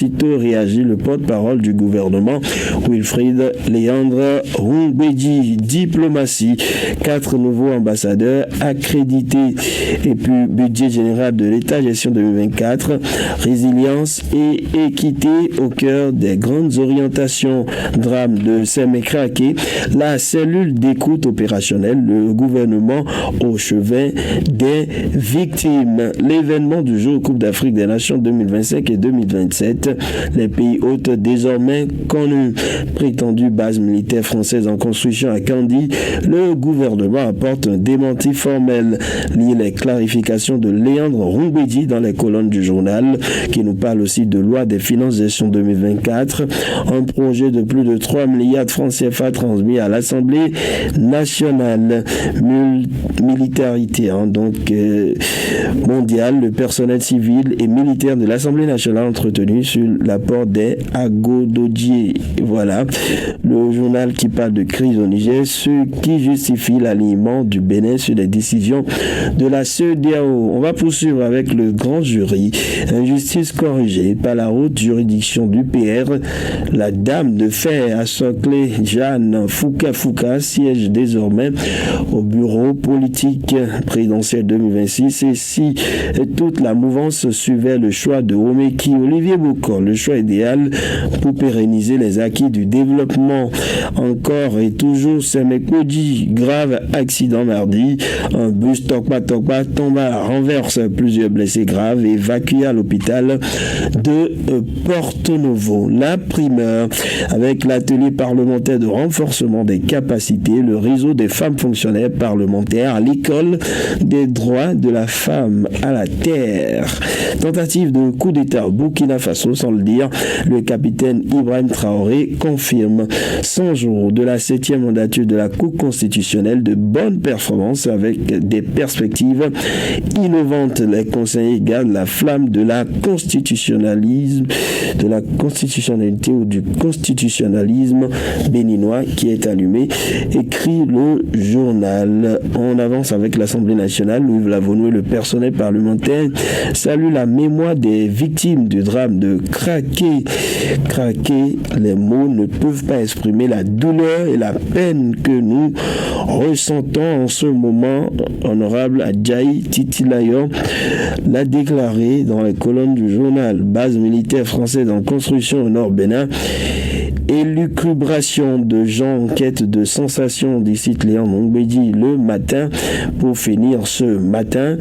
Aussitôt réagit le porte-parole du gouvernement, Wilfried Léandre Roumbédi. Diplomatie, 4 nouveaux ambassadeurs accrédités. Et puis, budget général de l'État, gestion 2024, résilience et équité au cœur des grandes orientations. Drame de Sémécraqué, la cellule d'écoute opérationnelle, le gouvernement au chevet des victimes. L'événement du jour Coupe d'Afrique des Nations 2025 et 2027. Les pays hôtes désormais connus. Prétendue base militaire française en construction à Kandy, le gouvernement apporte un démenti formel. Lit les clarifications de Léandre Roumbédi dans les colonnes du journal, qui nous parle aussi de loi des finances gestion 2024, un projet de plus de 3 milliards de francs CFA transmis à l'Assemblée nationale. Militarité mondiale, le personnel civil et militaire de l'Assemblée nationale entretenu sur l'apport des Agododiers. Voilà, le journal qui parle de crise au Niger, ce qui justifie l'alignement du Bénin sur les décisions de la CEDEAO. On va poursuivre avec le grand jury. Injustice corrigée par la haute juridiction du PR. La dame de fer à Soclé, Jeanne Fouka siège désormais au bureau politique présidentiel 2026. Et si toute la mouvance suivait le choix de Omeki Olivier Bokor, le choix idéal pour pérenniser les acquis du développement. Encore et toujours, Sémékodi, grave accident mardi. Un bus Tokpa tomba, renverse plusieurs blessés graves et évacué à l'hôpital de Porto Novo. La primeur avec l'atelier parlementaire de renforcement des capacités, le réseau des femmes fonctionnaires parlementaires à l'école des droits de la femme à la terre. Tentative de coup d'État au Burkina Faso, sans le dire, le capitaine Ibrahim Traoré confirme 100 jours de la 7e mandature de la Cour constitutionnelle, de bonnes performances avec des perspectives innovantes. Les conseillers gardent la flamme de la constitutionnalité ou du constitutionnalisme béninois qui est allumé, écrit le journal. On avance avec l'Assemblée nationale. Louis Lavonoué, le personnel parlementaire, salue la mémoire des victimes du drame de Craqué. Les mots ne peuvent pas exprimer la douleur et la peine que nous ressentons en ce moment. Honorable Adjaï Titilayo l'a déclaré dans les colonnes du journal. Base militaire française en construction au Nord Bénin. Élucubration de gens en quête de sensations, d'ici Léon Roumbédi le matin, pour finir ce matin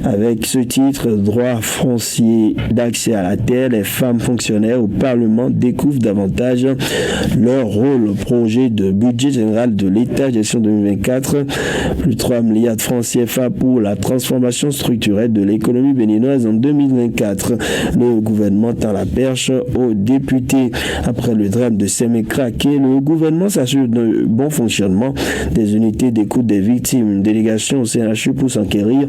avec ce titre: droit foncier d'accès à la terre, les femmes fonctionnaires au Parlement découvrent davantage leur rôle. Projet de budget général de l'État, gestion 2024, plus de 3 milliards de francs CFA pour la transformation structurelle de l'économie béninoise en 2024. Le gouvernement tend la perche aux députés. Après le drame de Sémécraqué, le gouvernement s'assure du bon fonctionnement des unités d'écoute des victimes. Une délégation au CNHU pour s'enquérir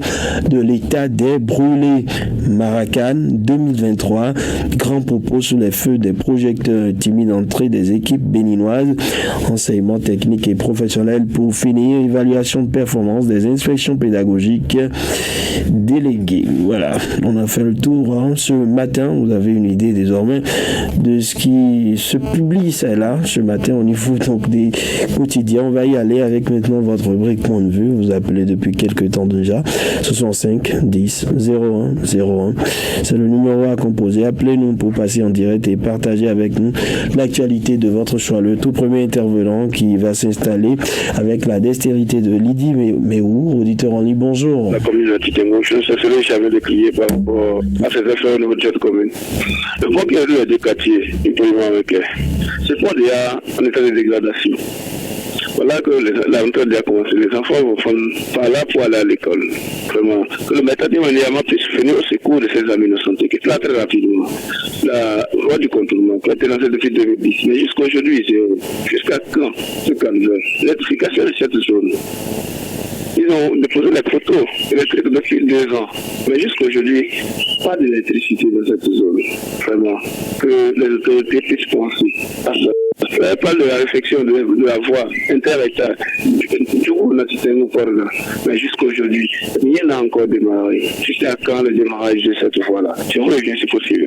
de l'état des brûlés. Maracan 2023, grand propos sous les feux des projecteurs, timide entrée des équipes béninoises, enseignement technique et professionnel pour finir, évaluation de performance des inspections pédagogiques déléguées. Voilà, on a fait le tour ce matin. Vous avez une idée désormais de ce qui se publie ça là ce matin au niveau donc des quotidiens. On va y aller avec maintenant votre rubrique point de vue. Vous appelez depuis quelques temps déjà 65 10 01 01. C'est le numéro à composer. Appelez-nous pour passer en direct et partager avec nous l'actualité de votre choix. Le tout premier intervenant qui va s'installer avec la dextérité de Lydie Méhou, auditeur en ligne. Bonjour. La commune de Titengo, c'est celui qui avait décrié par rapport à cette affaire au niveau de cette commune. Le point qu'il y a eu à des quartiers, avec c'est pas déjà en état de dégradation. Voilà que la méthode a commencé. Les enfants vont par là pour aller à l'école. Vraiment. Que le maître manièrement puisse venir au secours de ces amis de santé, qui est là très rapidement. La loi du contournement, qui a été lancée depuis 2010. Mais jusqu'à aujourd'hui, jusqu'à quand ce calme? L'électrification de cette zone. Ils ont déposé les photos électriques depuis 2 ans. Mais jusqu'à aujourd'hui, pas d'électricité dans cette zone. Vraiment. Que les autorités puissent penser à ça. Elle parle de la réflexion de la voie inter-État. Du coup, on a cité nos ports là. Mais jusqu'à aujourd'hui, rien n'a encore démarré. Jusqu'à quand le démarrage de cette voie-là? Je reviens si possible.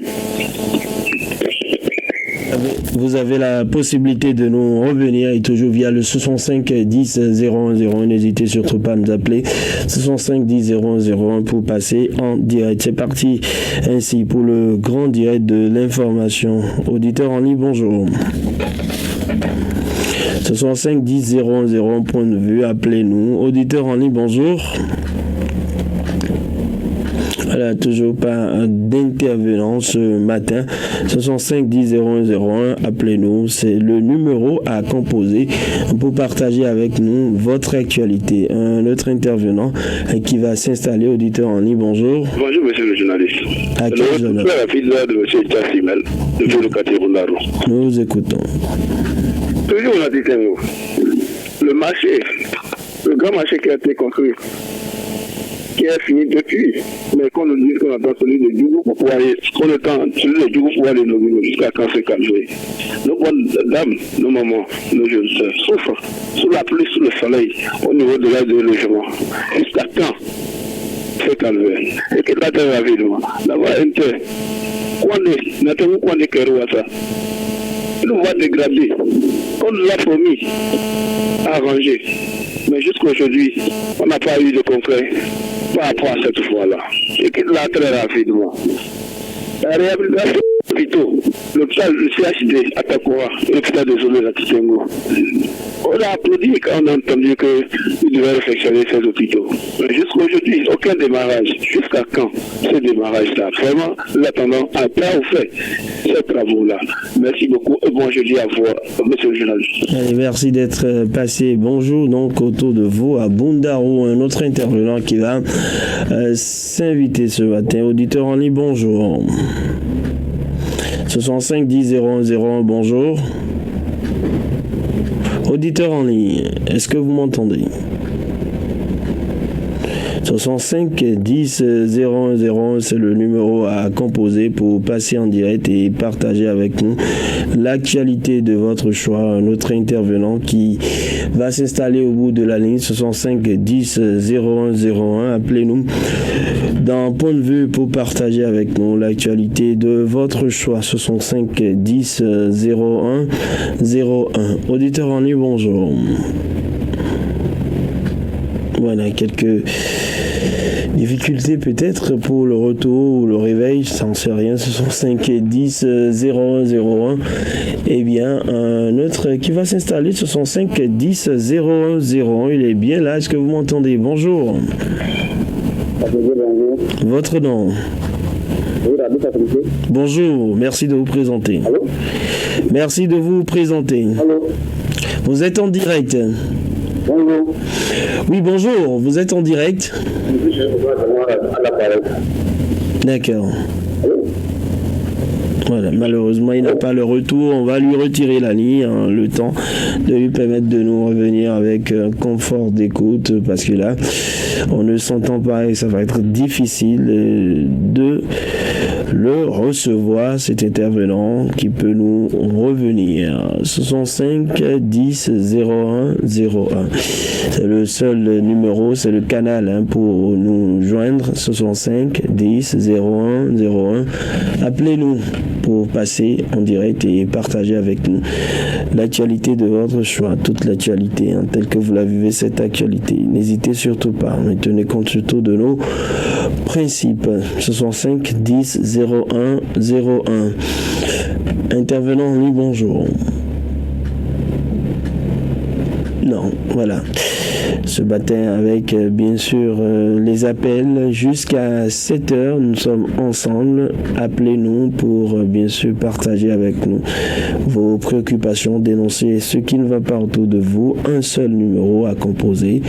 vous avez la possibilité de nous revenir et toujours via le 65 10 01 01. N'hésitez surtout pas à nous appeler 65 10 01 01 pour passer en direct. C'est parti ainsi pour le grand direct de l'information. Auditeur en ligne, bonjour. 65 10 01 01, point de vue, appelez-nous. Auditeur en ligne, bonjour. Voilà, toujours pas d'intervenant ce matin. 65 10 01 01, appelez-nous. C'est le numéro à composer pour partager avec nous votre actualité. Un autre intervenant qui va s'installer, auditeur en ligne, bonjour. Bonjour, monsieur le journaliste. À quel journaliste? La fille de monsieur Tassimel, de le quartier Rondaro. Nous vous écoutons. Toujours, on a dit un mot. Le marché, le grand marché qui a été construit, qui est fini depuis, mais qu'on nous dit qu'on attend celui de Djougou pour pouvoir aller, qu'on attend celui de Djougou pour aller nominer jusqu'à quand c'est calmé. Nos bonnes dames, nos mamans, nos jeunes sœurs souffrent sous la pluie, sous le soleil, au niveau de l'aide de logement. Jusqu'à quand c'est calmé. Et que la terre va vivre, d'avoir un terre. N'attendons qu'on est qu'à ça. Nous va dégrader. On nous l'a promis, arrangé. Mais jusqu'aujourd'hui, on n'a pas eu de concret par rapport à cette fois-là. Et qu'il l'a très rapidement. La réhabilitation des hôpitaux, l'hôpital, le CHD à Takora, l'hôpital de Zolo à Titengo. On a applaudi quand on a entendu qu'il devait réfectionner ces hôpitaux. Mais jusqu'aujourd'hui, aucun démarrage. Jusqu'à quand ce démarrage-là? Vraiment, l'attendant à plat ou fait ces travaux-là. Merci beaucoup et bon jeudi à vous, monsieur le journaliste. Allez, merci d'être passé. Bonjour donc autour de vous à Bundaro, un autre intervenant qui va s'inviter ce matin. Auditeur en ligne, bonjour. 65 10 01 01, bonjour. Auditeur en ligne, est-ce que vous m'entendez? 65 10 01 01, c'est le numéro à composer pour passer en direct et partager avec nous l'actualité de votre choix. Un autre intervenant qui va s'installer au bout de la ligne, 65 10 01 01, appelez-nous dans Point de vue pour partager avec nous l'actualité de votre choix. 65 10 01 01. Auditeur en ligne, bonjour. Voilà, quelques difficultés peut-être pour le retour ou le réveil, ça n'en sait rien. 65 10 01 01. Eh bien, un autre qui va s'installer, 65 10 01 01. Il est bien là, est-ce que vous m'entendez? Bonjour. Votre nom? Bonjour, merci de vous présenter. Allô? Merci de vous présenter. Allô? Vous êtes en direct. Bonjour. Oui, bonjour, vous êtes en direct. D'accord. Voilà, malheureusement, il n'a pas le retour. On va lui retirer la ligne, hein, le temps de lui permettre de nous revenir avec un confort d'écoute, parce que là, on ne s'entend pas et ça va être difficile de le recevoir, cet intervenant qui peut nous revenir. 65 10 01 01. C'est le seul numéro, c'est le canal hein, pour nous joindre. 65 10 01 01. Appelez-nous pour passer en direct et partager avec nous l'actualité de votre choix, toute l'actualité, hein, telle que vous la vivez, cette actualité. N'hésitez surtout pas, mais tenez compte surtout de nos principes. 65 10 01 01. Intervenant, oui, bonjour. Non, voilà. Ce matin avec bien sûr les appels jusqu'à 7h, nous sommes ensemble. Appelez-nous pour bien sûr partager avec nous vos préoccupations, dénoncer ce qui ne va pas autour de vous. Un seul numéro à composer,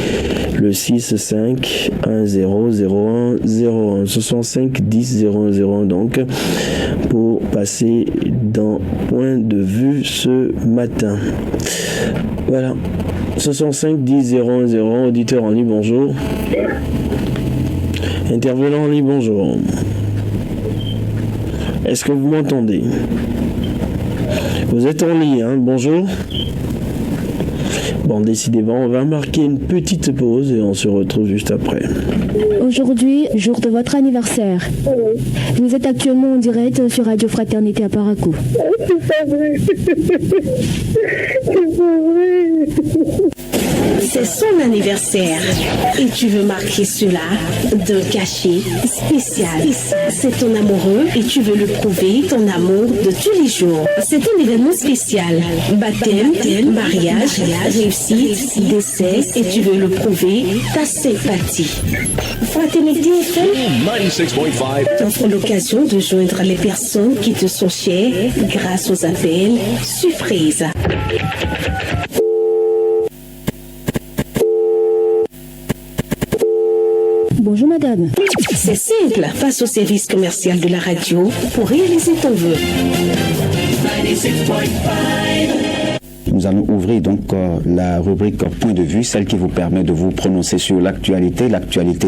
le 65 10 01 01, 65 10 01 01 donc, pour passer dans Point de vue ce matin. Voilà. 65 10 01 01, auditeur en ligne, bonjour. Intervenant en ligne, bonjour. Est-ce que vous m'entendez? Vous êtes en ligne, hein? Bonjour. Bon, décidément, on va marquer une petite pause et on se retrouve juste après. Aujourd'hui, jour de votre anniversaire. Vous êtes actuellement en direct sur Radio Fraternité à Parakou. C'est pas vrai. C'est pas vrai. C'est son anniversaire et tu veux marquer cela d'un cachet spécial. C'est ton amoureux et tu veux lui prouver ton amour de tous les jours. C'est un événement spécial. Baptême, mariage, réussite, décès et tu veux le prouver ta sympathie. Fraternité FM 96.5 t'offre l'occasion de joindre les personnes qui te sont chères grâce aux appels surprises. Bonjour madame. C'est simple, passe au service commercial de la radio pour réaliser ton vœu. Nous allons ouvrir donc la rubrique Point de vue, celle qui vous permet de vous prononcer sur l'actualité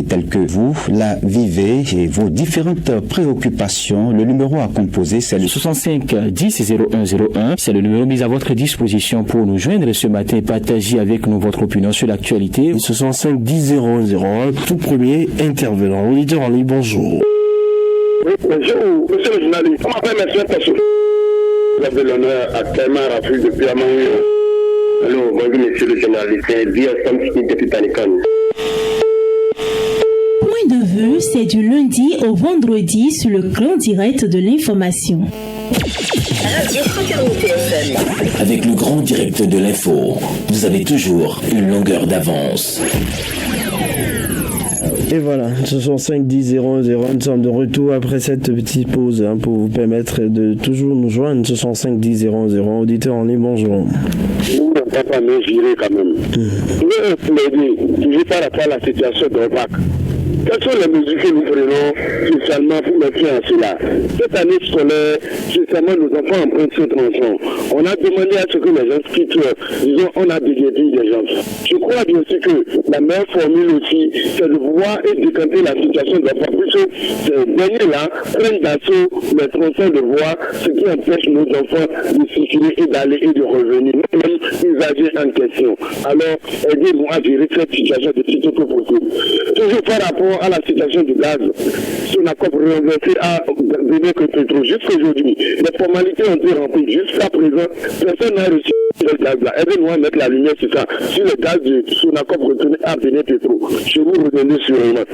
telle que vous la vivez et vos différentes préoccupations. Le numéro à composer, c'est le 65 10 0101. C'est le numéro mis à votre disposition pour nous joindre ce matin et partager avec nous votre opinion sur l'actualité. 65 10 001, tout premier intervenant. Auditeur en ligne, bonjour. Oui, bonjour, monsieur le journaliste. On m'appelle monsieur Tassou. Vous avez l'honneur à Clément Rafu depuis Amangou. Allô, bonjour monsieur le journaliste. C'est bien Samsung depuis Tanikan. Point de vue, c'est du lundi au vendredi sur le grand direct de l'information. Radio Fraternité FM. Avec le grand direct de l'info, vous avez toujours une longueur d'avance. Et voilà, 65 10 001, nous sommes de retour après cette petite pause pour vous permettre de toujours nous joindre. 65 10 001, auditeur en ligne, bonjour. Nous ne pouvons pas nous gérer quand même. Nous, toujours par rapport à la situation de l'OPAC. Quelles sont les mesures que nous prenons spécialement pour mettre fin à cela? Cette année scolaire, spécialement nos enfants empruntent ce tronçon. On a demandé à ce que les gens quittent, disons, on a déguerpi des gens. Je crois bien aussi que la meilleure formule aussi, c'est de voir et décanter la situation de l'enfant. Puisque ces derniers-là prennent d'assaut les tronçons de voie, ce qui empêche nos enfants de circuler et d'aller et de revenir, même usagers en question. Alors, aidez-nous à gérer cette situation de plus tôt que possible. Toujours par rapport à la situation du gaz, Sonacop renversé à donner que Petro. Jusqu'aujourd'hui, les formalités ont été remplies. Jusqu'à présent, personne n'a reçu le gaz là. Aidez-nous à mettre la lumière sur ça. Sur le gaz de Sonacop retourné à Béné Petro. Je vous redonne sûrement.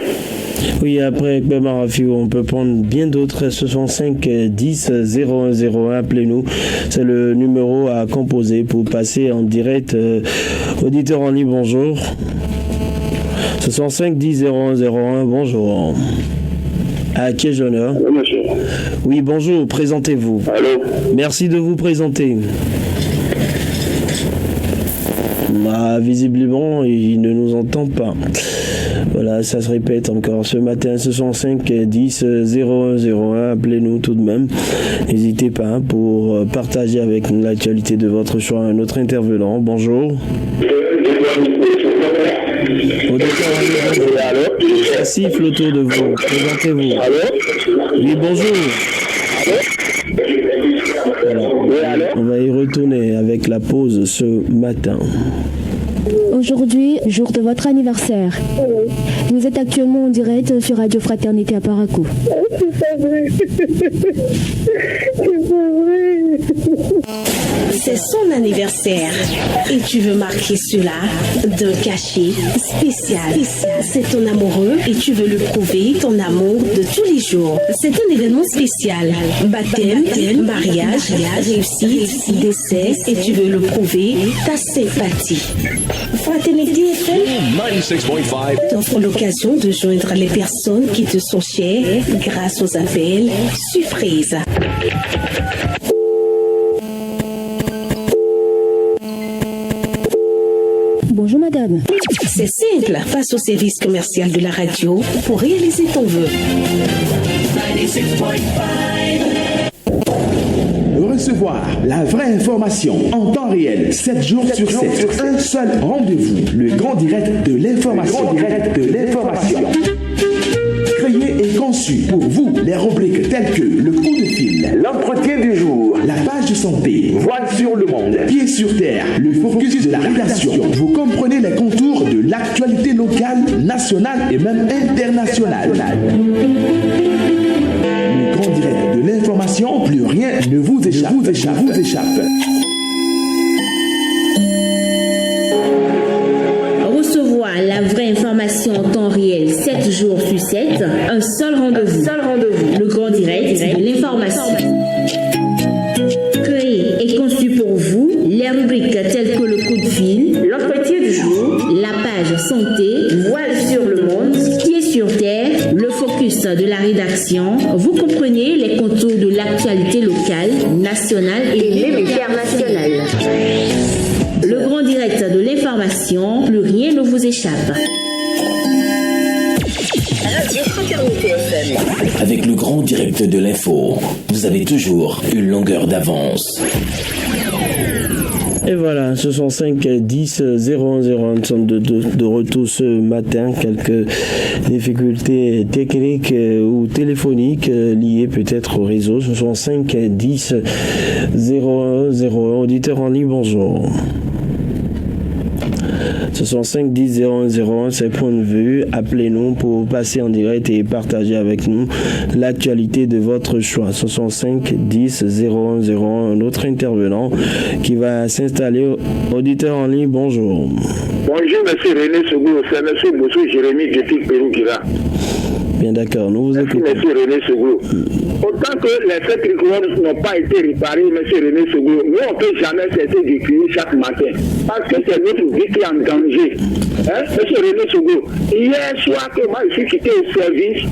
Oui, après Clément Rafi, on peut prendre bien d'autres. 65 10 0101, appelez-nous. C'est le numéro à composer pour passer en direct. Auditeur en ligne, bonjour. 65 10 0101, bonjour. À qui ai-je l'honneur? Oui, monsieur. Oui, bonjour, présentez-vous. Allô? Merci de vous présenter. Visiblement, il ne nous entend pas. Voilà, ça se répète encore ce matin. 65 10 0101, appelez-nous tout de même. N'hésitez pas pour partager avec nous l'actualité de votre choix. Un autre intervenant, bonjour. Ça siffle autour de vous. Présentez-vous. Oui, bonjour. Voilà. On va y retourner avec la pause ce matin. Aujourd'hui, jour de votre anniversaire. Vous êtes actuellement en direct sur Radio Fraternité à Parakou. C'est pas vrai. C'est pas vrai. C'est son anniversaire et tu veux marquer cela d'un cachet spécial. C'est ton amoureux et tu veux lui prouver ton amour de tous les jours. C'est un événement spécial. Baptême, mariage, réussite, décès et tu veux le prouver ta sympathie. Fraternité FM 96.5 t'offre l'occasion de joindre les personnes qui te sont chères grâce aux appels surprises. Bonjour madame. C'est simple, passe au service commercial de la radio pour réaliser ton vœu. 96.5 Recevoir la vraie information en temps réel, 7 jours sur 7. Un seul rendez-vous, le grand direct de l'information. Créé et conçu pour vous, les rubriques telles que le coup de fil, l'entretien du jour, la page Flash Santé, Voile sur le monde, Pieds sur terre, le focus de la rédaction. Vous comprenez les contours de l'actualité locale, nationale et même internationale. Le grand direct de l'information, plus rien ne vous échappe. Recevoir la vraie information en temps réel 7 jours sur 7, un seul rendez-vous. Le grand direct de l'information. Créé et conçu pour vous, les rubriques telles que le coup de fil, l'entretien du jour, la page santé, Voile sur le monde, Pieds sur terre, le focus de la rédaction. Vous comprenez les contours de l'actualité locale, nationale et même internationale. Le grand direct de l'information, plus rien ne vous échappe. Radio Fraternité FM. Avec le grand direct de l'info, vous avez toujours une longueur d'avance. Et voilà, ce sont 5 10 001. Nous sommes de retour ce matin. Quelques difficultés techniques ou téléphoniques liées peut-être au réseau. Ce sont 5 10 01. Auditeur en ligne, bonjour. Ce sont 5 10 01, c'est point de vue. Appelez-nous pour passer en direct et partager avec nous l'actualité de votre choix. Ce sont 5 10 01, un autre intervenant qui va s'installer. Auditeur en ligne, bonjour. Bonjour, monsieur René Sougou, c'est monsieur Boussou Jérémy depuis Pérou qui va. Bien d'accord, nous vous écoutons. Merci, monsieur René Sougou. Autant que les faits tricolores n'ont pas été réparés, monsieur René Sougou, nous on ne peut jamais cesser d'écrire chaque matin. Parce que c'est notre vie qui est en danger. Hein? Monsieur René Sougou, hier soir que moi je suis quitté au service,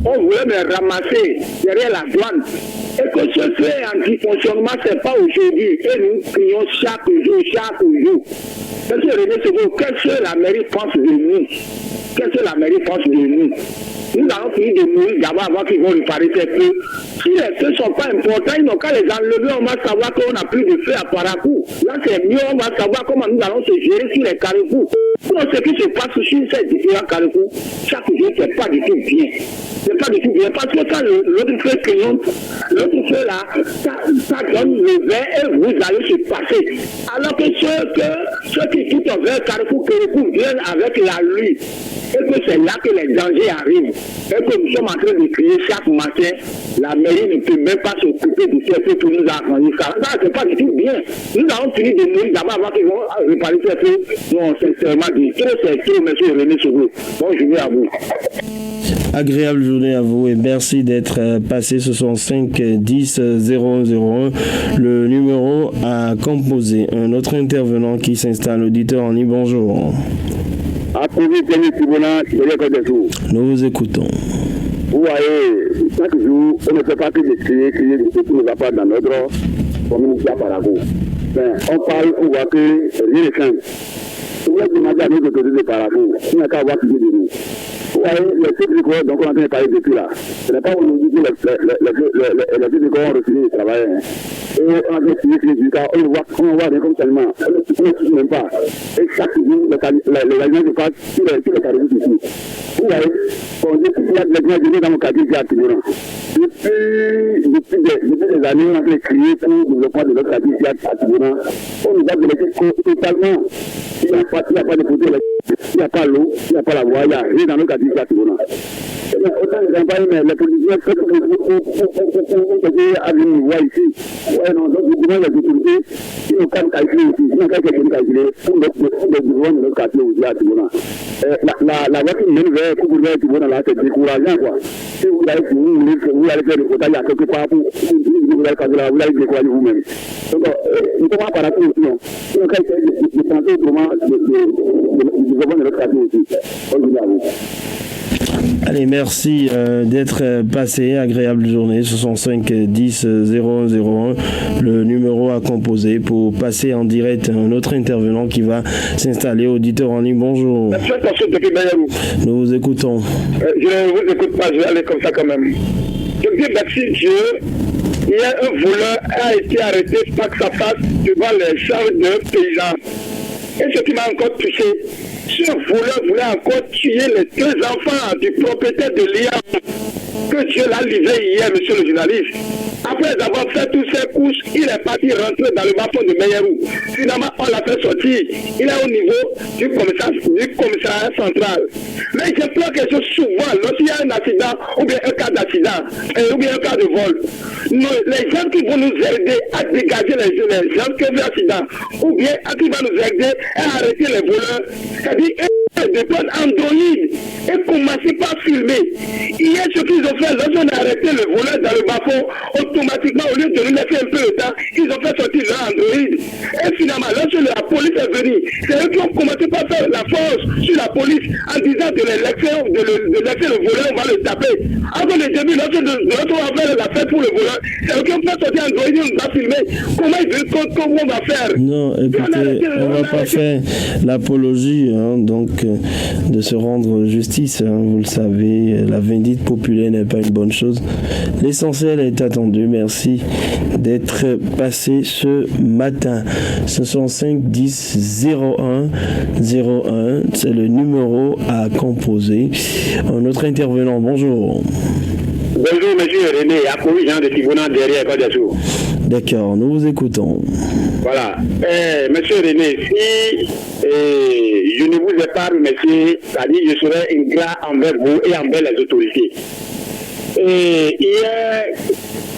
on voulait me ramasser derrière la douane. Et que ce fait anti-fonctionnement, ce n'est pas aujourd'hui. Et nous crions chaque jour. Monsieur René Sougou, qu'est-ce que la mairie pense de nous? Qu'est-ce que la mairie pense de nous? Nous allons finir de mourir d'abord avant qu'ils vont réparer ces feux. Si les feux ne sont pas importants, ils n'ont qu'à les enlever, on va savoir qu'on n'a plus de feu à Parakou. Là, c'est mieux, on va savoir comment nous allons se gérer sur les carrefours. Pour ce qui se passe sur ces différents carrefours, chaque jour, c'est pas du tout bien. C'est pas du tout bien. Parce que quand l'autre feu clignote, l'autre feu là, ça donne le vert et vous allez se passer. Alors que ceux qui quittent vers carrefour viennent avec la nuit. Et que c'est là que les dangers arrivent. Et que nous sommes en train de crier chaque matin, la mairie ne peut même pas s'occuper de ces feux pour nous arranger. Ça, c'est pas du tout bien. Nous avons fini de mourir d'abord avant qu'ils vont réparer ces feux. Nous, on sincèrement dit, c'est trop, monsieur René Sougou. Bonne journée à vous. Agréable journée à vous et merci d'être passé. Ce sont 5 10 001, le numéro à composer. Un autre intervenant qui s'installe, auditeur en ligne, bonjour. Nous vous écoutons. Vous voyez, chaque jour, on ne peut pas que de crier de ce qui ne va pas dans notre communauté à Parakou. On parle, on voit que rien ne change. Vous voulez demander à nos autorités de Parakou, il n'y a qu'à voir ce que de nous. Vous voyez, les ceux donc on est en train de parler depuis là. Ce n'est pas aujourd'hui que les ceux ont refusé de travailler. Et on a signé les résultats, on voit rien comme tellement. On ne touche même pas. Et chaque jour, les avions se passent sur les carrefours ici. Vous voyez, on dit qu'il y a des gens dans mon quartier qui activent. Depuis des années, on a fait crier pour le développement de notre quartier qui activent. On nous a délaissé totalement. Il n'y a pas de poteau, il n'y a pas l'eau, il n'y a pas la voie, il n'y a rien dans nos quartiers qui activent. Autant les campagnes, mais les politiciens font tout pour aller nous voir ici. Ouais, non, donc nous devons les autorités, ils n'ont qu'à calculer ici, ils n'ont qu'à calculer pour les besoins de notre quartier aussi à Tibona. La voie qui mène vers Tibona, là, c'est décourageant, quoi. Si vous allez faire le quota, il y a quelque part pour vous allez décourager vous-même. Donc, nous ne pouvons pas rater aussi, non. Ils n'ont qu'à essayer de penser autrement du développement de notre quartier aussi. Bonne journée à vous. Allez, merci d'être passé. Agréable journée. Ce sont 5 10 01, le numéro à composer pour passer en direct un autre intervenant qui va s'installer. Auditeur en ligne, bonjour. Nous vous écoutons. Je ne vous écoute pas, je vais aller comme ça quand même. Je dis merci Dieu. Il y a un voleur qui a été arrêté par sa face devant les chars de paysans. Et ce qui m'a encore touché, Ce voleur voulait encore tuer les 2 enfants du propriétaire de Liam, que Dieu l'a livré hier, monsieur le journaliste. Après avoir fait toutes ses courses, il est parti rentrer dans le bas-fond de Meillerou. Finalement, on l'a fait sortir. Il est au niveau du commissariat central. Mais je crois que souvent, lorsqu'il y a un accident, ou bien un cas d'accident, ou bien un cas de vol, les gens qui vont nous aider à dégager les gens qui ont eu accident, ou bien qui vont nous aider à arrêter les voleurs, c'est-à-dire de prendre Android et commencer par filmer. Hier, ce qu'ils ont fait, lorsqu'on a arrêté le voleur dans le bas-fond, automatiquement, au lieu de nous laisser un peu le temps, ils ont fait sortir leur Android. Et finalement, lorsque la police est venue, c'est eux qui ont commencé par faire la force sur la police en disant de laisser le voleur, on va le taper. Avant le début, lorsqu'on va faire la fête pour le voleur, c'est eux qui ont fait sortir Android, on va filmer. Comment on va faire? Non, écoutez, on ne va pas faire l'apologie, donc de se rendre justice, vous le savez, la vindicte populaire n'est pas une bonne chose. L'essentiel est attendu. Merci d'être passé ce matin. 65 10 01 01, c'est le numéro à composer. Un autre intervenant, bonjour. Bonjour, monsieur René, Yacobi Jean de Tibouna derrière Côte d'Azur. D'accord, nous vous écoutons. Voilà. Monsieur René, si je ne vous ai pas remercié, c'est-à-dire je serai ingrat envers vous et envers les autorités. Hier,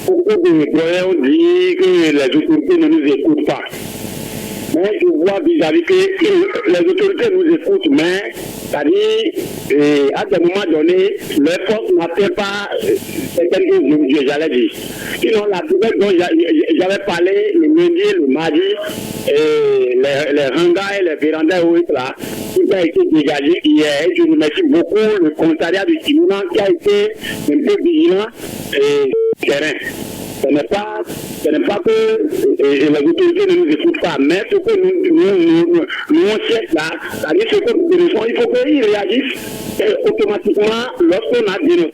beaucoup de citoyens ont dit que les autorités ne nous écoutent pas. Mais je vois vis-à-vis que les autorités nous écoutent, mais c'est-à-dire, à des moments donnés, les forces n'appellent pas certaines choses, j'allais dire. Sinon, la nouvelle dont j'avais parlé le lundi, le mardi, les rangas et les vérandas, là, tout a été dégagé hier. Je remercie beaucoup le commissariat du Timouna qui a été un peu vigilant et terrain. Ce n'est pas que les autorités ne nous écoutent pas, mais ce que nous on cherche là, c'est-à-dire ce que nous dénonçons, il faut qu'ils réagissent et automatiquement lorsqu'on a dénoncé.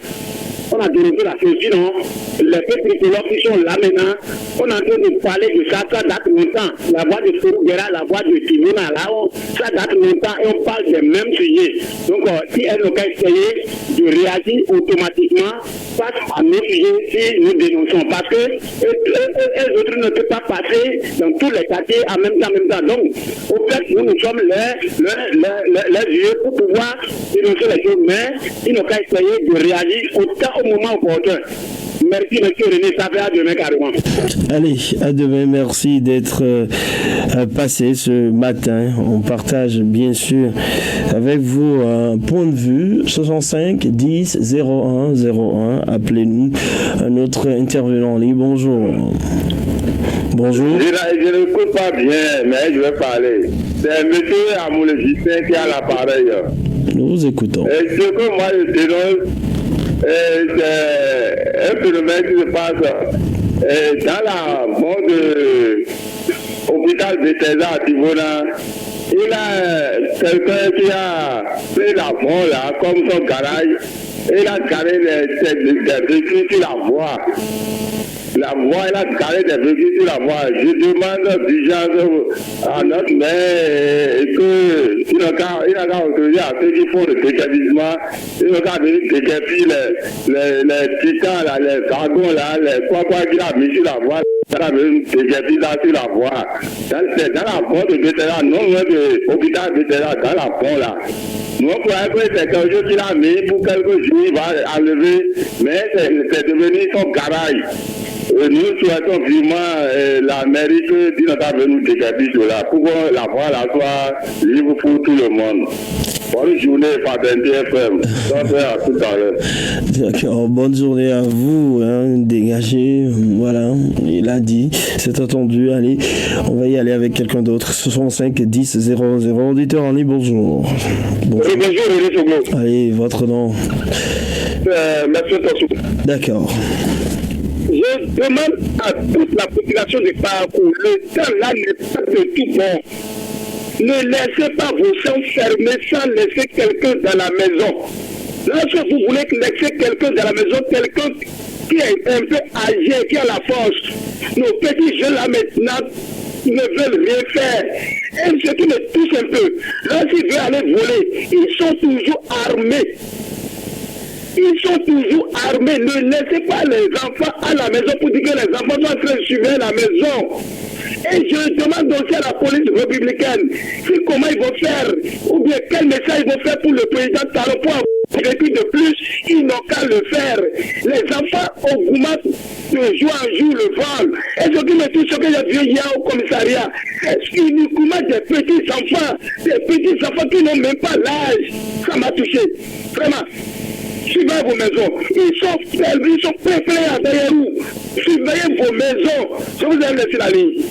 On a dénoncé la chose, sinon les peuples tricolores qui sont là maintenant, on est en train de parler de ça date longtemps. La voix de Fourougera, la voix de Timouna, là, ça date longtemps et on parle des mêmes sujets. Donc, si elles n'ont qu'à essayer de réagir automatiquement face à nos sujets si nous dénonçons, parce que les autres ne peuvent pas passer dans tous les quartiers en même temps. Donc, au fait, nous sommes les yeux pour pouvoir dénoncer les choses, mais ils n'ont qu'à essayer de réagir au moment opportun. Merci, monsieur René, ça fait à demain carrément. Allez, à demain, merci d'être passé ce matin. On partage bien sûr avec vous un point de vue. 65 10 01 01. Appelez-nous. Un autre intervenant en ligne. Bonjour. Bonjour. Je ne écoute pas bien, mais je vais parler. C'est monsieur Amoulé Justin qui a l'appareil. Nous vous écoutons. Et ce que moi je dénonce, c'est un phénomène qui se passe dans la mort de l'hôpital Bethesda à Tivona. Il y a quelqu'un qui a pris la voie là, comme son garage, et il a garé des véhicules sur la voie. La voie, il a garé des véhicules sur la voie. Je demande d'urgence à notre maire qu'il n'a qu'à autoriser à ceux qui font le déguerpissement, il n'a qu'à venir déguerpir les titans, là, les wagons, là, les quoi qu'il a mis sur la voie. Il a venir déguerpir là sur la voie. C'est dans la voie de Bethesda, non loin de l'hôpital Bethesda, dans la voie là. Nous croyons que c'est quelque chose qu'il a mis pour quelques jours, il va enlever, mais c'est devenu son garage. Nous souhaitons vivement la mairie qui n'a pas venu dégager cela pour que la voie là soit libre pour tout le monde. Bonne journée, Fraternité FM. À tout à l'heure. D'accord, bonne journée à vous. Dégagez, voilà, il a dit, c'est attendu. Allez, on va y aller avec quelqu'un d'autre. 65 10 00. Auditeur en ligne, bonjour. Bonjour, René Soglo. Allez, votre nom. Monsieur Tossou. D'accord. Je demande à toute la population de Parakou, le temps là n'est pas de tout bon. Ne laissez pas vos champs fermés sans laisser quelqu'un dans la maison. Lorsque vous voulez laisser quelqu'un dans la maison, quelqu'un qui est un peu âgé, qui a la force, nos petits jeunes là maintenant, ne veulent rien faire. Et ce qui me touche un peu, lorsqu'ils veulent aller voler, ils sont toujours armés. Ils sont toujours armés. Ne laissez pas les enfants à la maison pour dire que les enfants sont en train de surveiller la maison. Et je demande aussi à la police républicaine comment ils vont faire, ou bien quel message ils vont faire pour le président Talon pour avoir vécu de plus, ils n'ont qu'à le faire. Les enfants augmentent de jour en jour le vol. Et ce qui me touche, ce que j'ai vu hier au commissariat, c'est uniquement des petits enfants qui n'ont même pas l'âge. Ça m'a touché, vraiment. Surveillez vos maisons. Ils sont préférés derrière vous. Surveillez vos maisons. Je vous ai laissé la ligne.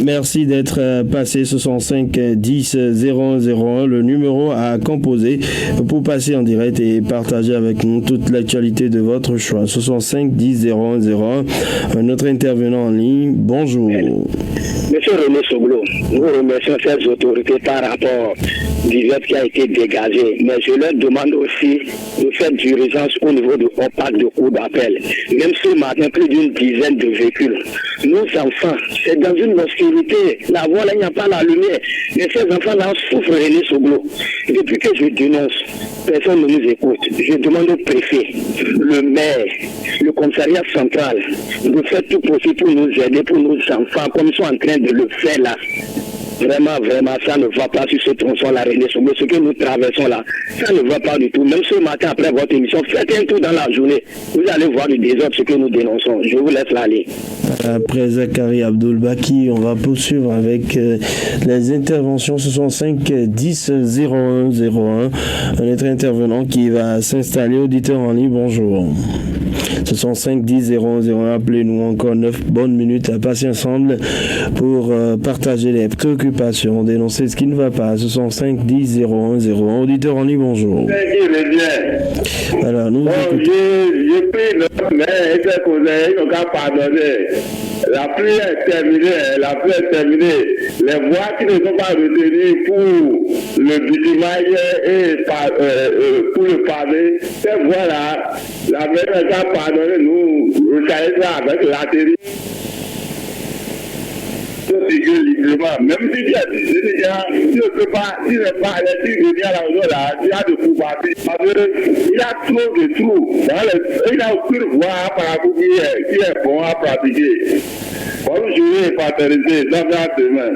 Merci d'être passé 65 10 001, le numéro à composer pour passer en direct et partager avec nous toute l'actualité de votre choix. 65 10 001, notre intervenant en ligne. Bonjour. Monsieur René Soglo, nous remercions ces autorités par rapport du vote qui a été dégagé, mais je leur demande aussi de faire d'urgence au niveau du parc de cours d'appel. Même ce matin, plus d'une dizaine de véhicules. Nos enfants, c'est dans une obscurité. La voie là, il n'y a pas la lumière. Mais ces enfants-là souffrent, René Soglo. Depuis que je dénonce, personne ne nous écoute. Je demande au préfet, le maire, le commissariat central de faire tout possible pour nous aider, pour nos enfants, comme ils sont en train de le faire là. Vraiment, ça ne va pas sur ce tronçon-là, René Soglo. Ce que nous traversons là, ça ne va pas du tout. Même ce matin, après votre émission, faites un tour dans la journée. Vous allez voir du désordre, ce que nous dénonçons. Je vous laisse aller. Après Zachary Abdul-Baki, on va poursuivre avec les interventions 65 10 01 01. Notre intervenant qui va s'installer, auditeur en ligne, bonjour. 65 10 01 01. Appelez-nous encore 9 bonnes minutes à passer ensemble pour partager les préoccupations, dénoncer ce qui ne va pas. 65 10 01 01. Auditeur en ligne, bonjour. Alors, nous j'ai pris notre main et ses cousins, ils n'ont qu'à pardonner. La pluie est terminée. Les voies qui ne sont pas retenues pour le bitumage et pour le pavé, ces voies-là, la maire n'a qu'à pardonner, nous recharger ça avec l'artillerie. Même si tu ne peux pas, tu n'es pas électrique de bien à la maison là, tu as de pouvoir. Parce qu'il y a trop de trous. Il n'y a aucune voie par rapport qui est bon à pratiquer. Bonne journée, fraternité. À demain.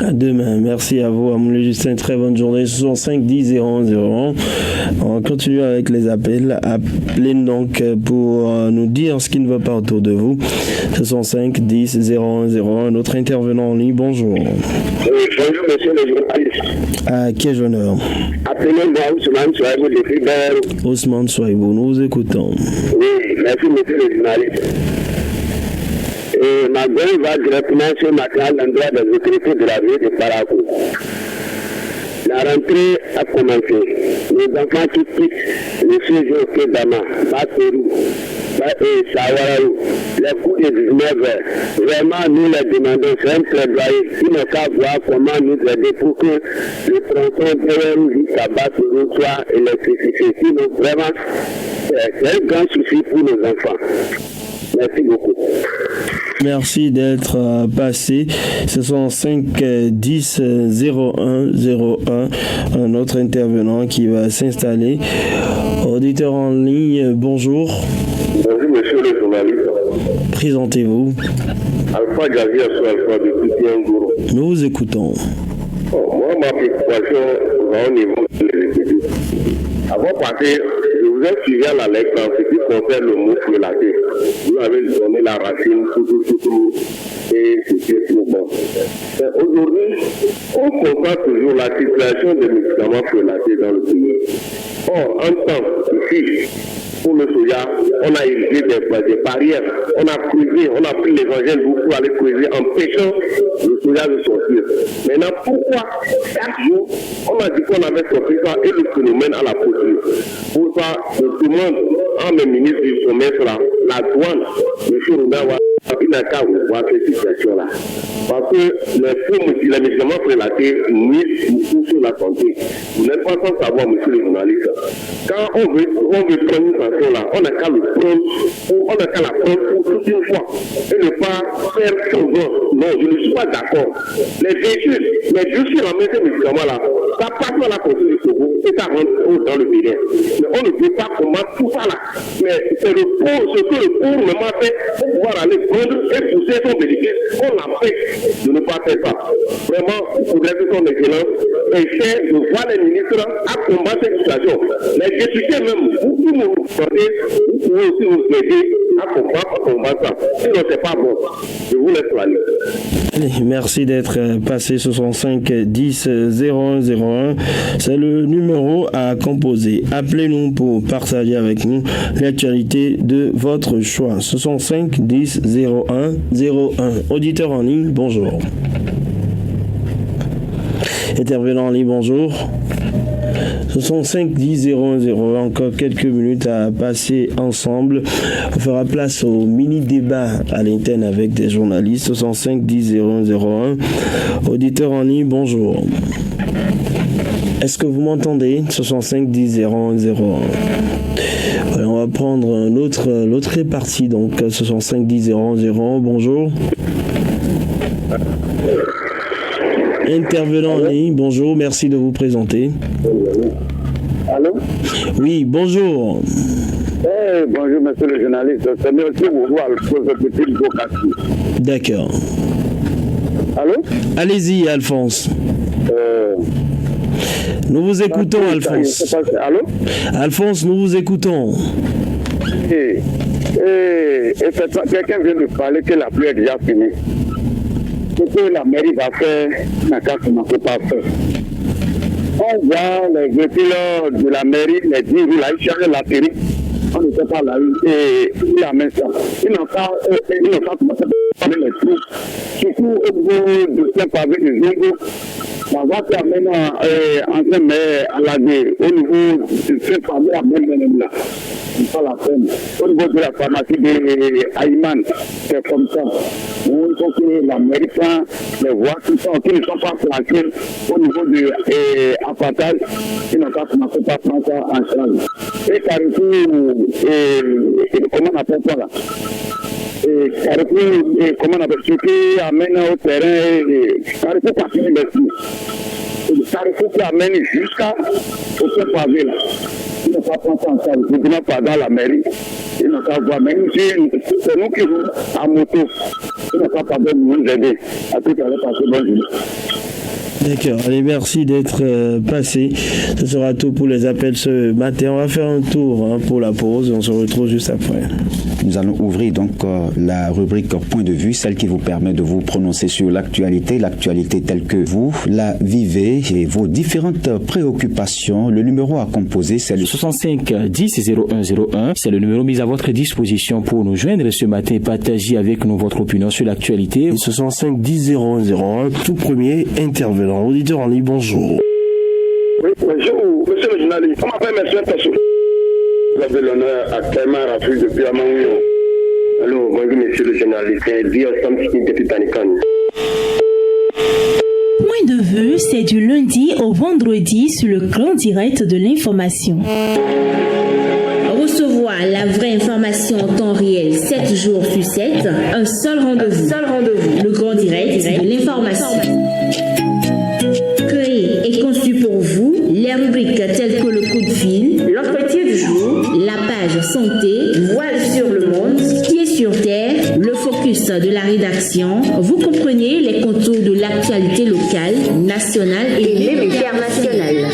À demain. Merci à vous, Amoulé Justin. Très bonne journée. 65 10 01 01. On continue avec les appels. Appelez donc pour nous dire ce qui ne va pas autour de vous. 65 10 01 01. Notre intervenant en ligne, bonjour. Bonjour, monsieur le journaliste. À quel honneur? Appelez-moi Ousmane Souaibou de Fribert. Ousmane Souaibou, nous vous écoutons. Oui, merci, monsieur le journaliste. Et ma gueule va directement ce matin à l'endroit des autorités de la ville de Parakou. La rentrée a commencé. Les enfants qui quittent le séjour au Kédama, Bateru, et Sawaraou, les coups de 19h, vraiment nous les demandons, c'est un plaidoyer, il n'a qu'à voir comment nous aider pour que le tronçon Béérou jusqu'à Bateru soit électrifié. Sinon, vraiment, c'est un grand souci pour nos enfants. Merci beaucoup. Merci d'être passé. Ce sont 5 10 01 01. Un autre intervenant qui va s'installer. Auditeur en ligne, bonjour. Bonjour, monsieur le journaliste. Présentez-vous. Alpha Gavier sur Alpha de Koutiangouro. Nous vous écoutons. Moi, ma préoccupation va au niveau de l'exécutif. Avant de passer, je vous ai suivi à la lecture en ce qui concerne le mot frelaté. Vous avez donné la racine, tout, et c'était tout bon. Aujourd'hui, on constate toujours la situation des médicaments frelatés dans le pays. Or, en temps, ici, pour le soja, on a érigé des barrières, on a creusé, on a pris l'évangile pour aller creuser, empêchant le soja de sortir. Maintenant, pourquoi chaque jour, on a dit qu'on avait sorti ça et le phénomène à la procédure. Pour ça, je demande à mes ministres du commerce, la douane, M. Roudawa, il n'a qu'à voir cette situation-là. Parce que les médicaments prélatés nuisent beaucoup sur la santé. Vous n'êtes pas sans savoir, monsieur le journaliste. Quand on veut prendre une sanction-là, on n'a qu'à le prendre, on n'a qu'à la prendre pour toute une fois. Et ne pas faire semblant. Non, je ne suis pas d'accord. Les véhicules, mais juste sur la main ces médicaments-là, ça passe par la Côte du Togo et ça rentre dans le Bénin. Mais on ne peut pas combattre tout ça là. Mais c'est ce que le gouvernement a fait pour pouvoir aller prendre et pousser son bénéfice. On l'a fait de ne pas faire ça. Vraiment, il faudrait que son excellence essaie de voir les ministres à combattre cette situation. Les députés même, vous nous portez, vous pouvez aussi nous aider à combattre ça. Sinon, c'est pas bon. Je vous laisse la ligne. Merci d'être passé 65 10 0101. C'est le numéro à composer. Appelez-nous pour partager avec nous l'actualité de votre choix. 65 10 01 01. Auditeur en ligne, bonjour. Intervenant en ligne, bonjour. 65 10 0101. Encore quelques minutes à passer ensemble. On fera place au mini-débat à l'interne avec des journalistes. 65 10 0101. Auditeur en ligne, bonjour. Est-ce que vous m'entendez? 65 10 0101. Voilà, on va prendre l'autre répartie. Donc 65 10 0101. Bonjour. Intervenant en ligne, bonjour, merci de vous présenter. Allô? Oui, bonjour. Bonjour, monsieur le journaliste. C'est merci pour voir le petit Bokassi. D'accord. Allô? Allez-y, Alphonse. Nous vous écoutons, Alphonse. Allô? Alphonse, nous vous écoutons. Quelqu'un vient de parler que la pluie est déjà finie. Ce que la mairie va faire, n'a qu'à commencer par faire. On voit les véhicules de la mairie, les 10 roues là, ils cherchent la série. On ne sait pas la rue et la main ça. Ils n'ont pas commencé par les trous. Surtout au niveau de Saint-Pavé de Zongo. La voie qui amène en mai à la guerre, au niveau de Saint-Pavé à même là. C'est pas la peine. Au niveau de la pharmacie de Aïman, c'est comme ça. Il faut que la mairie prenne les voies qui ne sont pas placées au niveau de Apatal, ils n'ont pas commencé par prendre ça en charge. Et Carrefour, comment on appelle ça là? Carrefour, comment on appelle ce qui amène au terrain, Carrefour partie merci. Carrefour qui amène jusqu'à au Saint-Pavé là. Ils n'ont pas pris ça en charge, ils ne pas dans la mairie. Ils n'ont pas voir, même si c'est nous qui roulons à moto. Ils n'ont pas besoin de nous aider. À tout à l'heure, passer bonne journée. D'accord, allez, merci d'être passé. Ce sera tout pour les appels ce matin. On va faire un tour pour la pause. On se retrouve juste après. Nous allons ouvrir donc la rubrique Point de vue, celle qui vous permet de vous prononcer sur l'actualité telle que vous la vivez et vos différentes préoccupations. Le numéro à composer, c'est le 65 10 0101. C'est le numéro mis à votre disposition pour nous joindre ce matin et partager avec nous votre opinion sur l'actualité. 65 10 0101, tout premier intervenant. Auditeur en ligne, bonjour. Oui, bonjour, monsieur le journaliste. On m'appelle M. Tassou. Vous avez l'honneur à Clément Rafus depuis Amangouillon. Allô, bonjour, monsieur le journaliste. Depuis Tanikan. Point de vue, c'est du lundi au vendredi sur le grand direct de l'information. Recevoir la vraie information en temps réel 7 jours sur 7, un seul rendez-vous. Le grand direct de l'information. Créé et conçu pour vous, les rubriques telles que le coup de fil, l'entretien du jour, la page santé, voile sur le monde, pied sur terre, le focus de la rédaction. Vous comprenez les contours de l'actualité locale, nationale et même internationale.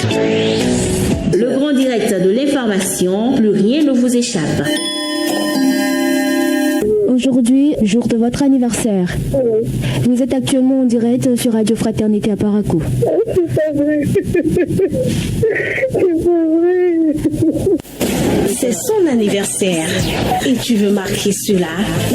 Le grand direct de l'information, plus rien ne vous échappe. Aujourd'hui, jour de votre anniversaire. Vous êtes actuellement en direct sur Radio Fraternité à Parakou. C'est pas vrai. C'est pas vrai. C'est son anniversaire et tu veux marquer cela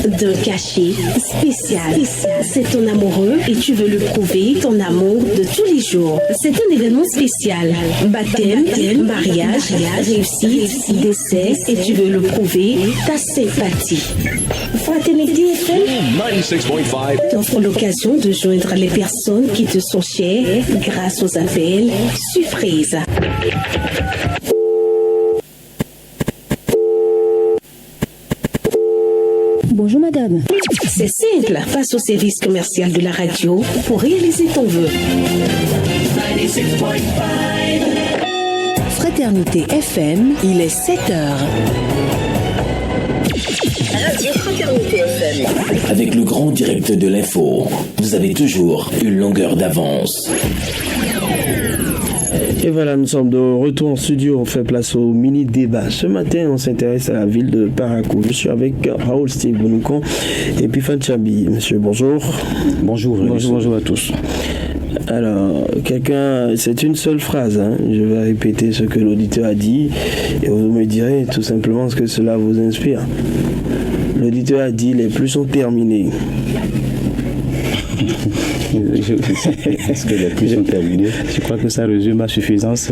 d'un cachet spécial. C'est ton amoureux et tu veux lui prouver ton amour de tous les jours. C'est un événement spécial. Baptême, mariage, réussite, décès et tu veux le prouver ta sympathie. Fraternité FM 96.5 t'offre l'occasion de joindre les personnes qui te sont chères grâce aux appels surprises. Bonjour madame. C'est simple, passe au service commercial de la radio pour réaliser ton vœu. 96.5 Fraternité FM, il est 7h. Radio Fraternité FM. Avec le grand direct de l'info, vous avez toujours une longueur d'avance. Et voilà, nous sommes de retour en studio, on fait place au mini-débat. Ce matin, on s'intéresse à la ville de Parakou. Je suis avec Raoul Steve Bounoucon et puis Fanchabi. Monsieur, bonjour. Bonjour. Bonjour à tous. Alors, c'est une seule phrase, hein. Je vais répéter ce que l'auditeur a dit et vous me direz tout simplement ce que cela vous inspire. L'auditeur a dit, les plus sont terminés. Est-ce que les plus sont terminés? Je crois que ça résume à suffisance.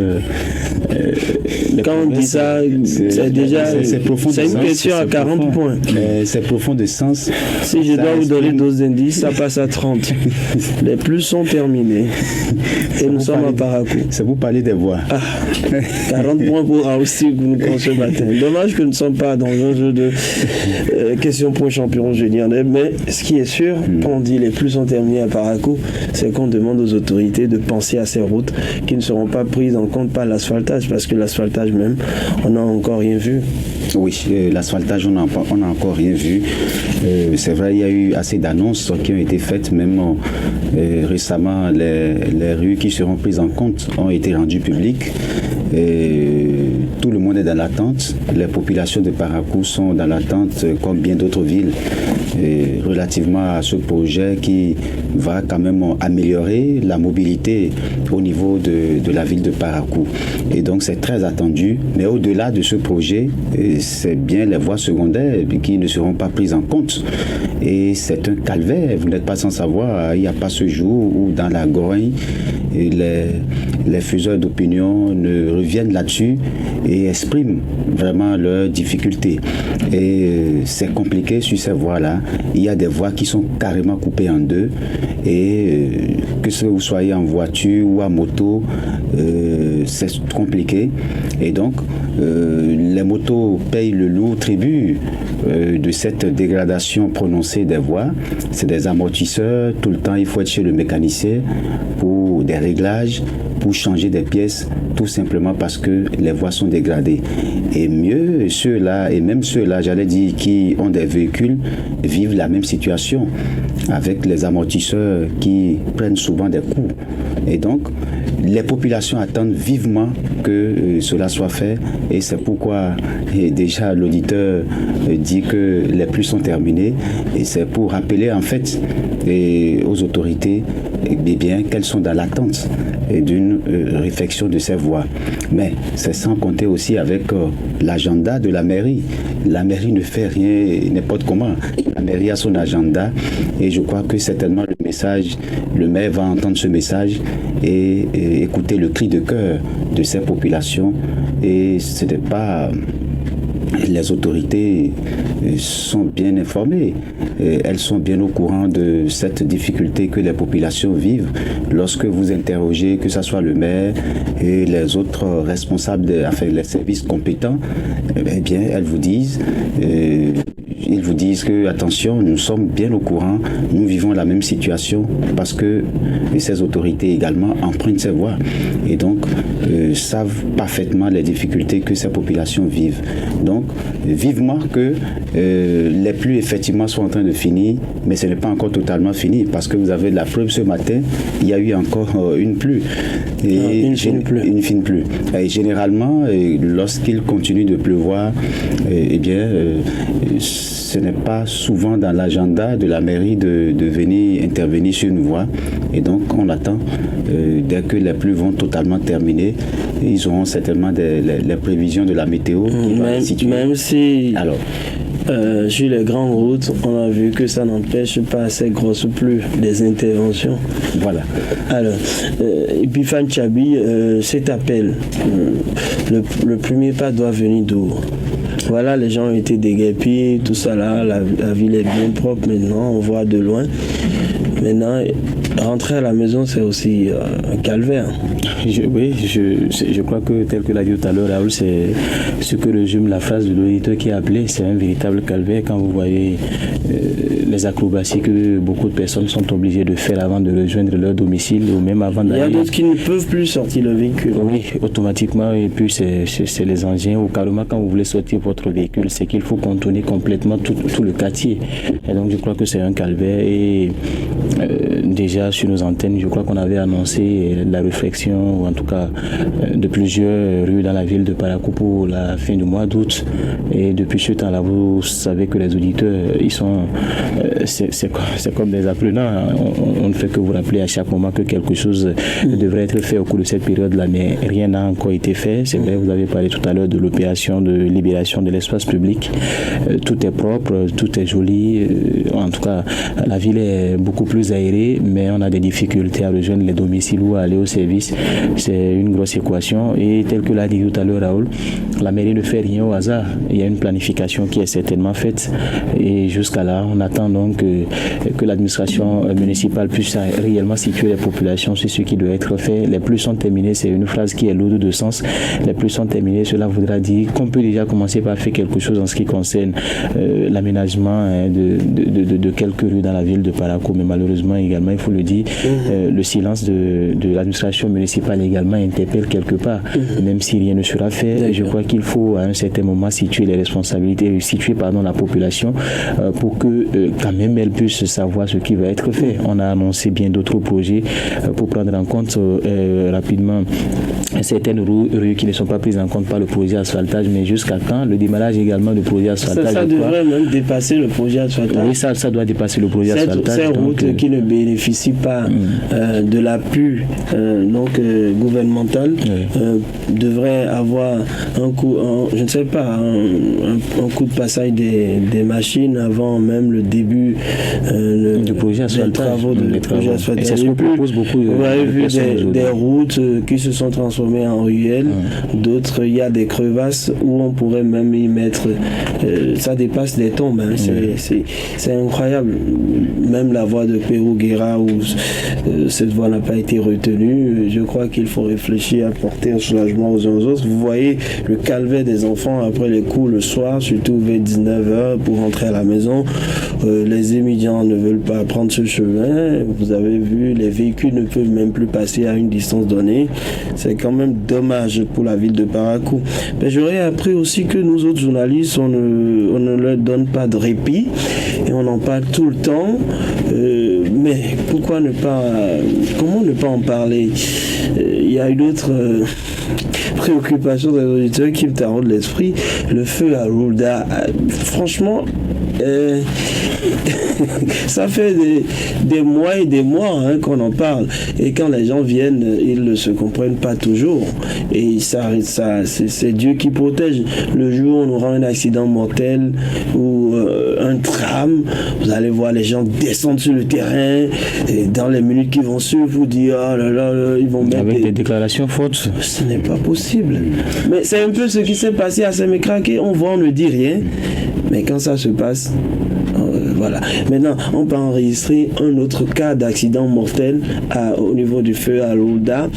Quand on dit ça, c'est déjà c'est une question à 40 points. C'est profond de sens. Si je dois vous donner 12 indices, ça passe à 30. Les plus sont terminés. Et nous sommes à Parakou. C'est vous parler des voix. 40 points pour aussi ce matin. Dommage que nous ne sommes pas dans un jeu de questions pour champion, je dirais. Mais ce qui est sûr, quand on dit les plus sont terminés à Parakou, c'est qu'on demande aux autorités de penser à ces routes qui ne seront pas prises en compte par l'asphaltage, parce que l'asphaltage même, on n'a encore rien vu. Oui, l'asphaltage, on n'a encore rien vu. C'est vrai, il y a eu assez d'annonces qui ont été faites, même récemment, les rues qui seront prises en compte ont été rendues publiques. Tout le monde est dans l'attente. Les populations de Parakou sont dans l'attente, comme bien d'autres villes, relativement à ce projet qui va quand même améliorer la mobilité au niveau de la ville de Parakou. Et donc c'est très attendu. Mais au-delà de ce projet, c'est bien les voies secondaires qui ne seront pas prises en compte. Et c'est un calvaire. Vous n'êtes pas sans savoir, il n'y a pas ce jour où dans la Grogne, les faiseurs d'opinion ne reviennent là-dessus et expriment vraiment leurs difficultés. Et c'est compliqué sur ces voies-là. Il y a des voies qui sont carrément coupées en deux. Et que vous soyez en voiture ou en moto, c'est compliqué. Et donc, les motos payent le lourd tribut de cette dégradation prononcée des voies. C'est des amortisseurs. Tout le temps, il faut être chez le mécanicien pour des réglages, pour changer des pièces, tout simplement parce que les voies sont dégradées. Et mieux, ceux-là, et même ceux-là, j'allais dire, qui ont des véhicules, vivent la même situation, avec les amortisseurs qui prennent souvent des coups. Et donc, les populations attendent vivement que cela soit fait, et c'est pourquoi déjà l'auditeur dit que les pluies sont terminées, et c'est pour rappeler en fait aux autorités bien qu'elles sont dans l'attente d'une réflexion de ces voies. Mais c'est sans compter aussi avec l'agenda de la mairie. La mairie ne fait rien n'importe comment. La mairie a son agenda, et je crois que certainement le maire va entendre ce message et écouter le cri de cœur de ces populations. Et ce n'est pas... Les autorités sont bien informées, elles sont bien au courant de cette difficulté que les populations vivent. Lorsque vous interrogez, que ce soit le maire et les autres responsables, les services compétents, eh bien, elles vous disent... ils vous disent que, attention, nous sommes bien au courant, nous vivons la même situation parce que ces autorités également empruntent ces voies et donc savent parfaitement les difficultés que ces populations vivent. Donc, vivement que les pluies effectivement sont en train de finir, mais ce n'est pas encore totalement fini parce que vous avez la preuve ce matin, il y a eu encore une pluie. Et une fine pluie. Et généralement, lorsqu'il continue de pleuvoir, eh bien, ce n'est pas souvent dans l'agenda de la mairie de venir intervenir sur une voie. Et donc, on attend, dès que les pluies vont totalement terminer, ils auront certainement les prévisions de la météo. Même si... Alors, sur les grandes routes, on a vu que ça n'empêche pas ces grosses pluies des interventions. Voilà. Alors, et puis Fanchabi, cet appel, le premier pas doit venir d'où? Voilà, les gens ont été déguerpis, tout ça là, la ville est bien propre maintenant, on voit de loin. Maintenant, rentrer à la maison, c'est aussi un calvaire. Je crois que tel que l'a dit tout à l'heure, Raoul, c'est ce que résume la phrase de l'auditeur qui a appelé. C'est un véritable calvaire quand vous voyez les acrobaties que beaucoup de personnes sont obligées de faire avant de rejoindre leur domicile ou même avant d'aller. Il y a d'autres qui ne peuvent plus sortir le véhicule. Oui, automatiquement. Et puis c'est les engins ou carrément quand vous voulez sortir votre véhicule, c'est qu'il faut contourner complètement tout le quartier. Et donc je crois que c'est un calvaire. Et déjà sur nos antennes, je crois qu'on avait annoncé la réflexion, ou en tout cas de plusieurs rues dans la ville de Parakou pour la fin du mois d'août. Et depuis ce temps-là, vous savez que les auditeurs, ils sont, c'est comme des apprenants. On ne fait que vous rappeler à chaque moment que quelque chose devrait être fait au cours de cette période-là, mais rien n'a encore été fait. C'est vrai, vous avez parlé tout à l'heure de l'opération de libération de l'espace public. Tout est propre, tout est joli. En tout cas, la ville est beaucoup plus aérée, mais on a des difficultés à rejoindre les domiciles ou à aller au service. C'est une grosse équation. Et tel que l'a dit tout à l'heure Raoul, la mairie ne fait rien au hasard. Il y a une planification qui est certainement faite. Et jusqu'à là, on attend donc que l'administration municipale puisse réellement situer les populations sur ce qui doit être fait. Les plus sont terminés, c'est une phrase qui est lourde de sens. Les plus sont terminés, cela voudra dire qu'on peut déjà commencer par faire quelque chose en ce qui concerne l'aménagement de quelques rues dans la ville de Parakou. Mais malheureusement également, il faut le dire, le silence de l'administration municipale également interpelle quelque part. Même si rien ne sera fait, je crois qu'il faut à un certain moment situer les responsabilités, situer la population pour que quand même elle puisse savoir ce qui va être fait. On a annoncé bien d'autres projets pour prendre en compte rapidement certaines rues qui ne sont pas prises en compte par le projet asphaltage, mais jusqu'à quand le démarrage également du projet asphaltage. Ça devrait même dépasser le projet asphaltage. Oui, ça doit dépasser le projet asphaltage. Ces routes qui ne bénéficient pas de l'appui gouvernemental devraient avoir un coup, je ne sais pas, un coup de passage des machines avant même le début du projet asphaltage. Des travaux asphaltage. Et c'est ce qu'on propose beaucoup. Vous avez vu des routes qui se sont transformées en ruelles, d'autres il y a des crevasses où on pourrait même y mettre, ça dépasse des tombes, hein. C'est incroyable. Même la voie de Pérou-Guéra où cette voie n'a pas été retenue, je crois qu'il faut réfléchir à porter un soulagement aux uns aux autres. Vous voyez le calvaire des enfants après les cours le soir, surtout vers 19h pour rentrer à la maison. Les étudiants ne veulent pas prendre ce chemin. Vous avez vu, les véhicules ne peuvent même plus passer à une distance donnée. C'est quand même dommage pour la ville de Parakou. Mais j'aurais appris aussi que nous autres journalistes, on ne leur donne pas de répit et on en parle tout le temps. Mais pourquoi comment ne pas en parler? Il y a une autre préoccupation des auditeurs qui me taraude l'esprit, le feu à Roulda. Franchement, ça fait des mois et des mois qu'on en parle. Et quand les gens viennent, ils ne se comprennent pas toujours. Et c'est Dieu qui protège. Le jour où on aura un accident mortel ou un tram, vous allez voir les gens descendre sur le terrain et dans les minutes qui vont suivre, vous dire oh là là, ils vont mettre avec des déclarations fausses. Ce n'est pas possible. Mais c'est un peu ce qui s'est passé à Saint-Mécraqué. On voit, on ne dit rien. Mais quand ça se passe, voilà. Maintenant, on peut enregistrer un autre cas d'accident mortel au niveau du feu à Loulda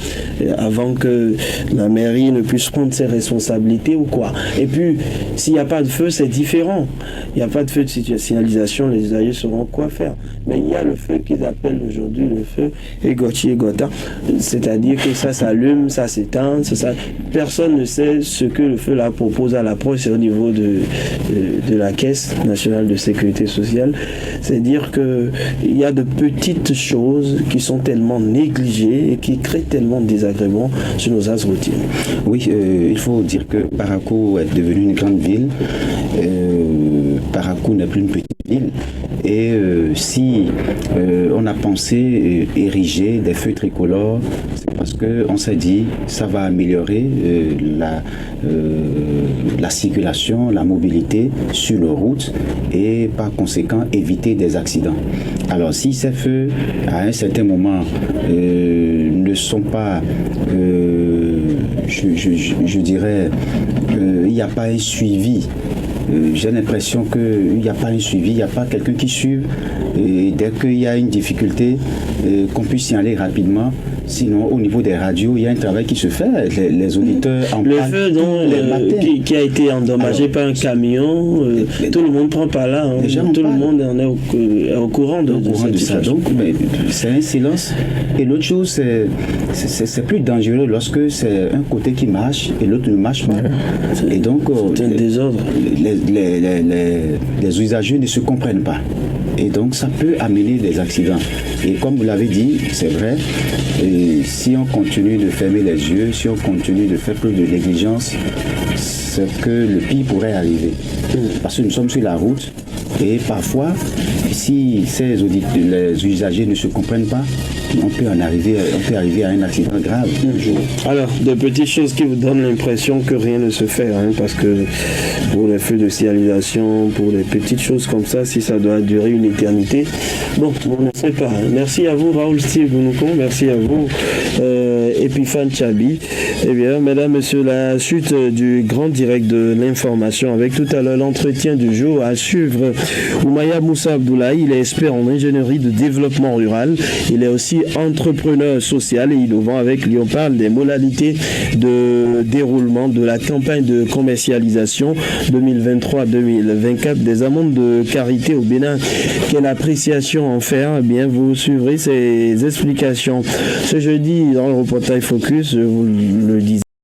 avant que la mairie ne puisse prendre ses responsabilités ou quoi. Et puis, s'il n'y a pas de feu, c'est différent. Il n'y a pas de feu de signalisation, les usagers sauront quoi faire. Mais il y a le feu qu'ils appellent aujourd'hui le feu Egoti-Egota. C'est-à-dire que ça s'allume, ça s'éteint, personne ne sait ce que le feu là propose à l'approche. C'est au niveau de la Caisse nationale de sécurité sociale. C'est-à-dire qu'il y a de petites choses qui sont tellement négligées et qui créent tellement de désagréments sur nos axes routiers. Oui, il faut dire que Parakou est devenue une grande ville. Parakou n'est plus une petite ville. Et si on a pensé ériger des feux tricolores, c'est parce qu'on s'est dit ça va améliorer la circulation, la mobilité sur les routes et par conséquent éviter des accidents. Alors si ces feux à un certain moment ne sont pas, je dirais, il n'y a pas un suivi j'ai l'impression qu'il n'y a pas un suivi, il n'y a pas quelqu'un qui suive. Et dès qu'il y a une difficulté, qu'on puisse y aller rapidement. Sinon, au niveau des radios, il y a un travail qui se fait. Les auditeurs en le parlent feu qui a été endommagé par un camion, tout le monde prend pas là. Tout le monde en est au courant de ça. Donc, c'est un silence. Et l'autre chose, c'est plus dangereux lorsque c'est un côté qui marche et l'autre ne marche pas. Et donc, c'est un désordre. Les usagers ne se comprennent pas. Et donc, ça peut amener des accidents. Et comme vous l'avez dit, c'est vrai, si on continue de fermer les yeux, si on continue de faire plus de négligence, c'est que le pire pourrait arriver. Parce que nous sommes sur la route et parfois, si les usagers ne se comprennent pas, on peut arriver à un accident grave un jour. Alors, de petites choses qui vous donnent l'impression que rien ne se fait, parce que pour les feux de signalisation, pour les petites choses comme ça, si ça doit durer une éternité, bon, on ne sait pas. Merci à vous, Raoul Steve Bounouko, merci à vous, Epiphane Chabi. Eh bien, mesdames, messieurs, la suite du grand direct de l'information avec tout à l'heure l'entretien du jour à suivre. Oumaya Moussa Abdoulaye, il est expert en ingénierie de développement rural. Il est aussi entrepreneur social et innovant. Avec lui, on parle des modalités de déroulement de la campagne de commercialisation 2023-2024 des amendes de carité au Bénin. Quelle appréciation en faire? Eh bien, vous suivrez ces explications ce jeudi dans le reportage Focus. Je vous le disais.